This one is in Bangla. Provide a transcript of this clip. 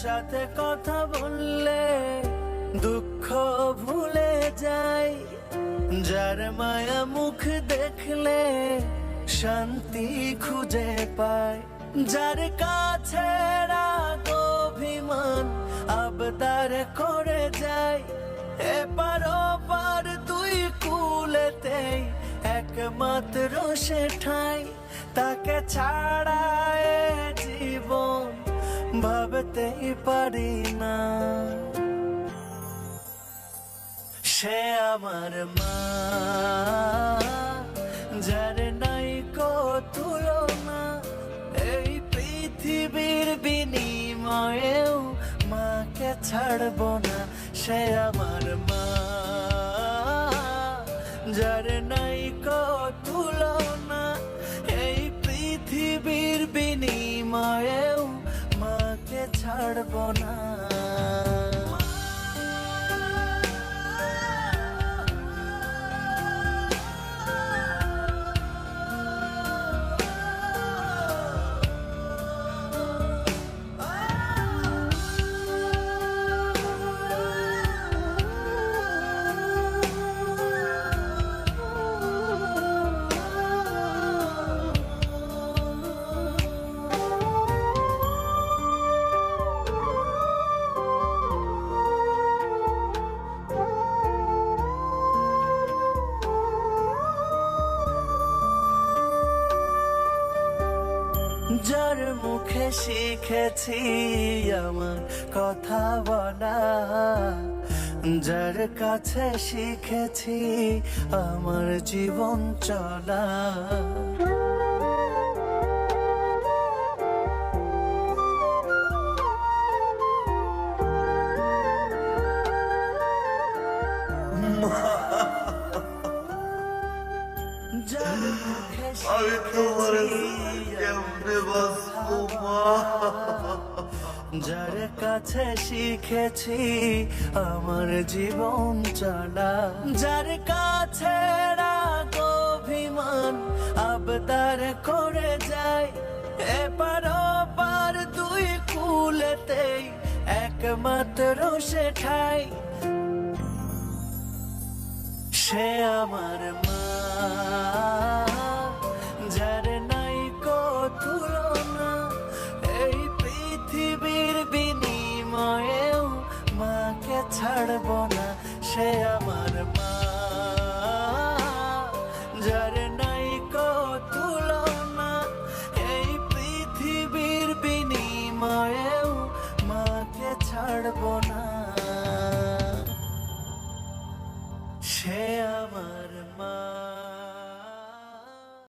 সাথে কথা বললে দুঃখ ভুলে যাই, যার মায়া মুখ দেখলে শান্তি খুঁজে পাই, যার কাছে রাগ অভিমান আবদার করে যাই, এপার ওপার দুই কুলেতেই একমাত্র সে ঠাই, তাকে ছাড়া এ জীবন ভাবতেই পারি না। সে আমার মা, যার নাই কো তুলনা, এই পৃথিবীর বিনিময়েও মাকে ছাড়বো না। সে আমার মা, যার নাই কো তুলনা, এই পৃথিবীর বিনিময়েও মাকে ছাড়বো না। যার মুখে শিখেছি আমার কথা বলা, যার কাছে শিখেছি আমার জীবন চলা, যার মুখে যার কাছে শিখেছি আমার জীবন চলা, যার কাছে রাগ অভিমান আবদার করে যায়, এপার ওপার দুই কুলেতেই একমাত্র সে ঠাই, সে আমার মা, যার নাই কো তুলনা, এই পৃথিবীর বিনিময়েও মাকে ছাড়বো না। সে আমার মা, যার নাই কো তুলনা, এই পৃথিবীর বিনিময়েও মাকে ছাড়বো না। সে আমার মা।